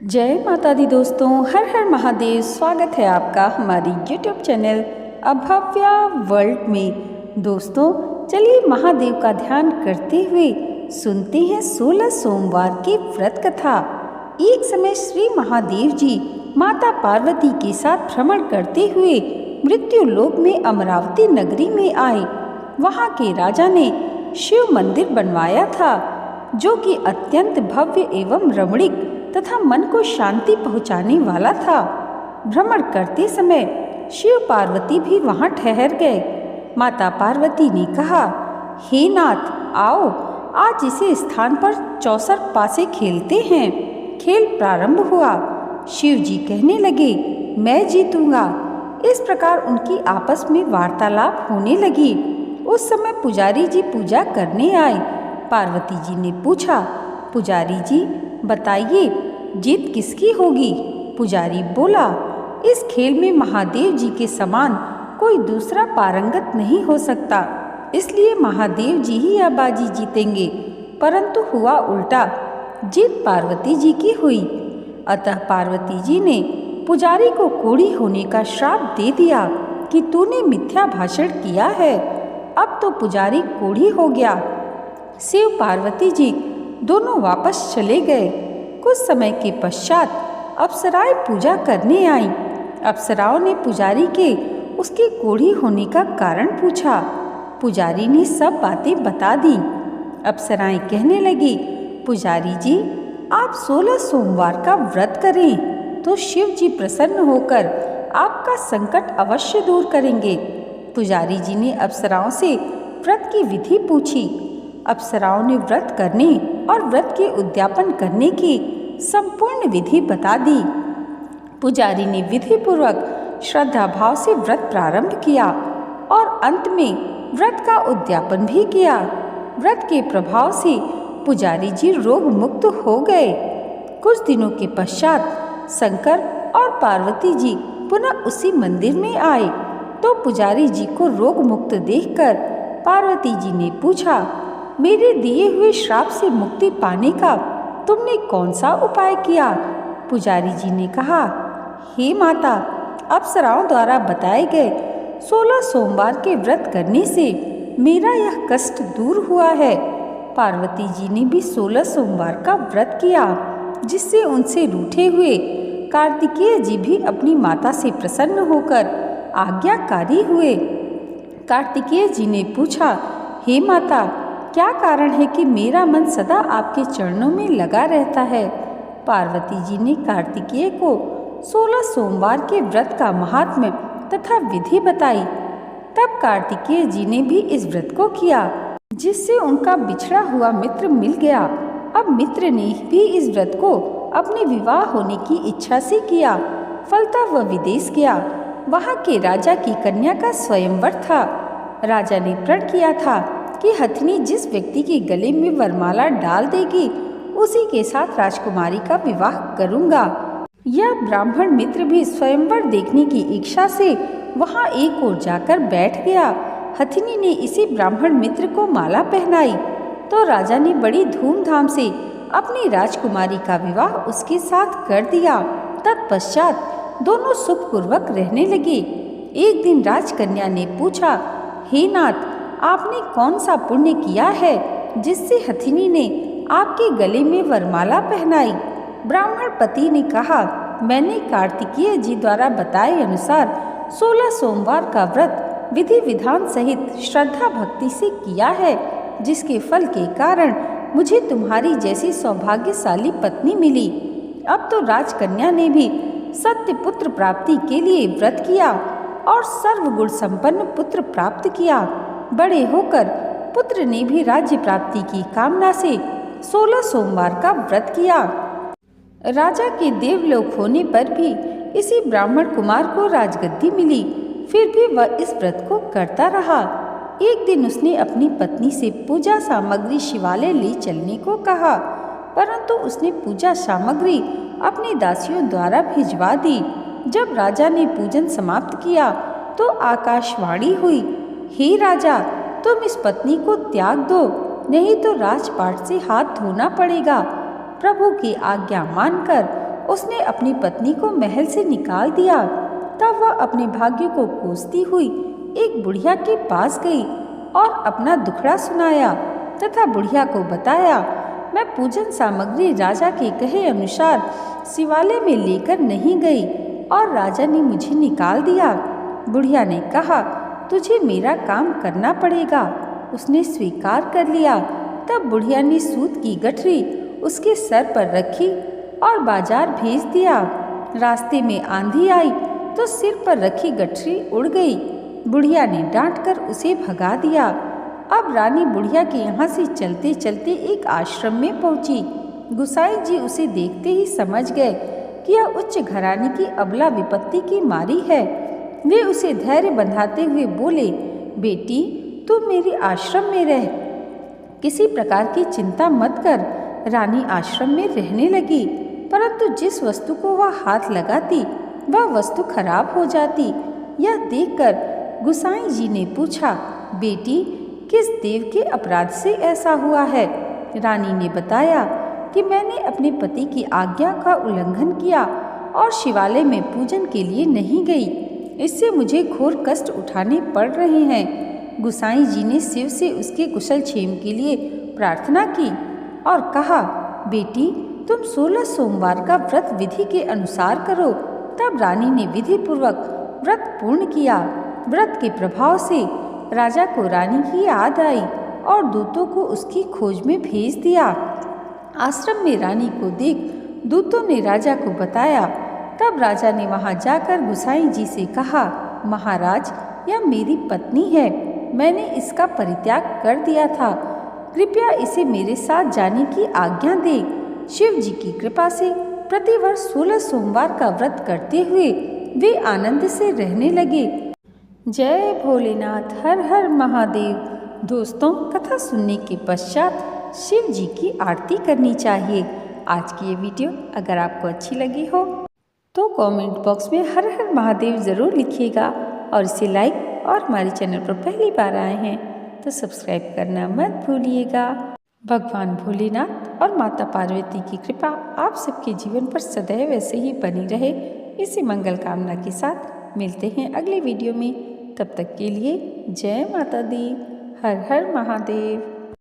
जय माता दी दोस्तों, हर हर महादेव। स्वागत है आपका हमारी YouTube चैनल अभव्या वर्ल्ड में। दोस्तों चलिए महादेव का ध्यान करते हुए सुनते हैं 16 सोमवार की व्रत कथा। एक समय श्री महादेव जी माता पार्वती के साथ भ्रमण करते हुए मृत्यु लोक में अमरावती नगरी में आए। वहाँ के राजा ने शिव मंदिर बनवाया था, जो कि अत्यंत भव्य एवं रमणीक तथा मन को शांति पहुँचाने वाला था। भ्रमण करते समय शिव पार्वती भी वहाँ ठहर गए। माता पार्वती ने कहा, हे नाथ, आओ आज इसे स्थान पर चौसर पासे खेलते हैं। खेल प्रारंभ हुआ। शिव जी कहने लगे, मैं जीतूंगा। इस प्रकार उनकी आपस में वार्तालाप होने लगी। उस समय पुजारी जी पूजा करने आए। पार्वती जी ने पूछा, पुजारी जी बताइए जीत किसकी होगी? पुजारी बोला, इस खेल में महादेव जी के समान कोई दूसरा पारंगत नहीं हो सकता, इसलिए महादेव जी ही यह बाजी जीतेंगे। परंतु हुआ उल्टा, जीत पार्वती जी की हुई। अतः पार्वती जी ने पुजारी को कोढ़ी होने का श्राप दे दिया कि तूने मिथ्या भाषण किया है। अब तो पुजारी कोढ़ी हो गया। शिव पार्वती जी दोनों वापस चले गए। कुछ समय के पश्चात अप्सराएं पूजा करने आईं। अप्सराओं ने पुजारी के उसके कोढ़ी होने का कारण पूछा। पुजारी ने सब बातें बता दी। अप्सराएं कहने लगी, पुजारी जी आप 16 सोमवार का व्रत करें तो शिव जी प्रसन्न होकर आपका संकट अवश्य दूर करेंगे। पुजारी जी ने अप्सराओं से व्रत की विधि पूछी। अप्सराओं ने व्रत करने और व्रत के उद्यापन करने की संपूर्ण विधि बता दी। पुजारी ने विधि पूर्वक श्रद्धा भाव से व्रत प्रारंभ किया और अंत में व्रत का उद्यापन भी किया। व्रत के प्रभाव से पुजारी जी रोग मुक्त हो गए। कुछ दिनों के पश्चात शंकर और पार्वती जी पुनः उसी मंदिर में आए तो पुजारी जी को रोग मुक्त देखकर पार्वती जी ने पूछा, मेरे दिए हुए श्राप से मुक्ति पाने का तुमने कौन सा उपाय किया? पुजारी जी ने कहा, हे माता, अप्सराओं द्वारा बताए गए 16 सोमवार के व्रत करने से मेरा यह कष्ट दूर हुआ है। पार्वती जी ने भी 16 सोमवार का व्रत किया, जिससे उनसे रूठे हुए कार्तिकेय जी भी अपनी माता से प्रसन्न होकर आज्ञाकारी हुए। कार्तिकेय जी ने पूछा, हे माता, क्या कारण है कि मेरा मन सदा आपके चरणों में लगा रहता है? पार्वती जी ने कार्तिकेय को 16 सोमवार के व्रत का महात्म्य तथा विधि बताई। तब कार्तिकेय जी ने भी इस व्रत को किया, जिससे उनका बिछड़ा हुआ मित्र मिल गया। अब मित्र ने भी इस व्रत को अपने विवाह होने की इच्छा से किया। फलतः वह विदेश गया। वहाँ के राजा की कन्या का स्वयंवर था। राजा ने प्रण किया था कि हथिनी जिस व्यक्ति के गले में वरमाला डाल देगी उसी के साथ राजकुमारी का विवाह करूंगा। यह ब्राह्मण मित्र भी स्वयंवर देखने की इच्छा से वहां एक ओर जाकर बैठ गया। हथिनी ने इसी ब्राह्मण मित्र को माला पहनाई तो राजा ने बड़ी धूमधाम से अपनी राजकुमारी का विवाह उसके साथ कर दिया। तत्पश्चात दोनों सुखपूर्वक रहने लगे। एक दिन राजकन्या ने पूछा, हे नाथ, आपने कौन सा पुण्य किया है जिससे हथिनी ने आपके गले में वरमाला पहनाई? ब्राह्मण पति ने कहा, मैंने कार्तिकेय जी द्वारा बताए अनुसार 16 सोमवार का व्रत विधि विधान सहित श्रद्धा भक्ति से किया है, जिसके फल के कारण मुझे तुम्हारी जैसी सौभाग्यशाली पत्नी मिली। अब तो राजकन्या ने भी सत्य पुत्र प्राप्ति के लिए व्रत किया और सर्वगुण संपन्न पुत्र प्राप्त किया। बड़े होकर पुत्र ने भी राज्य प्राप्ति की कामना से 16 सोमवार का व्रत किया। राजा के देवलोक होने पर भी इसी ब्राह्मण कुमार को राजगद्दी मिली। फिर भी वह इस व्रत को करता रहा। एक दिन उसने अपनी पत्नी से पूजा सामग्री शिवालय ले चलने को कहा, परंतु उसने पूजा सामग्री अपनी दासियों द्वारा भिजवा दी। जब राजा ने पूजन समाप्त किया तो आकाशवाणी हुई, हे राजा, तुम इस पत्नी को त्याग दो, नहीं तो राजपाट से हाथ धोना पड़ेगा। प्रभु की आज्ञा मानकर उसने अपनी पत्नी को महल से निकाल दिया। तब वह अपने भाग्य को कोसती हुई एक बुढ़िया के पास गई और अपना दुखड़ा सुनाया तथा बुढ़िया को बताया, मैं पूजन सामग्री राजा के कहे अनुसार शिवालय में लेकर नहीं गई और राजा ने मुझे निकाल दिया। बुढ़िया ने कहा, तुझे मेरा काम करना पड़ेगा। उसने स्वीकार कर लिया। तब बुढ़िया ने सूत की गठरी उसके सर पर रखी और बाजार भेज दिया। रास्ते में आंधी आई तो सिर पर रखी गठरी उड़ गई। बुढ़िया ने डांटकर उसे भगा दिया। अब रानी बुढ़िया के यहाँ से चलते चलते एक आश्रम में पहुंची। गुसाई जी उसे देखते ही समझ गए कि यह उच्च घराने की अबला विपत्ति की मारी है। वे उसे धैर्य बंधाते हुए बोले, बेटी तुम मेरे आश्रम में रह, किसी प्रकार की चिंता मत कर। रानी आश्रम में रहने लगी, परंतु जिस वस्तु को वह हाथ लगाती वह वस्तु खराब हो जाती। यह देखकर गुसाई जी ने पूछा, बेटी किस देव के अपराध से ऐसा हुआ है? रानी ने बताया कि मैंने अपने पति की आज्ञा का उल्लंघन किया और शिवालय में पूजन के लिए नहीं गई। इससे मुझे घोर कष्ट उठाने पड़ रहे हैं। गुसाई जी ने शिव से उसके कुशल क्षेम के लिए प्रार्थना की और कहा, बेटी तुम 16 सोमवार का व्रत विधि के अनुसार करो। तब रानी ने विधि पूर्वक व्रत पूर्ण किया। व्रत के प्रभाव से राजा को रानी की याद आई और दूतों को उसकी खोज में भेज दिया। आश्रम में रानी को देख दूतों ने राजा को बताया। तब राजा ने वहां जाकर गुसाई जी से कहा, महाराज यह मेरी पत्नी है, मैंने इसका परित्याग कर दिया था, कृपया इसे मेरे साथ जाने की आज्ञा दे। शिव जी की कृपा से प्रतिवर्ष 16 सोमवार का व्रत करते हुए वे आनंद से रहने लगे। जय भोलेनाथ, हर हर महादेव। दोस्तों, कथा सुनने के पश्चात शिव जी की आरती करनी चाहिए। आज की ये वीडियो अगर आपको अच्छी लगी हो तो कमेंट बॉक्स में हर हर महादेव ज़रूर लिखिएगा और इसे लाइक और हमारे चैनल पर पहली बार आए हैं तो सब्सक्राइब करना मत भूलिएगा। भगवान भोलेनाथ और माता पार्वती की कृपा आप सबके जीवन पर सदैव ऐसे ही बनी रहे, इसी मंगल कामना के साथ मिलते हैं अगले वीडियो में। तब तक के लिए जय माता दी, हर हर महादेव।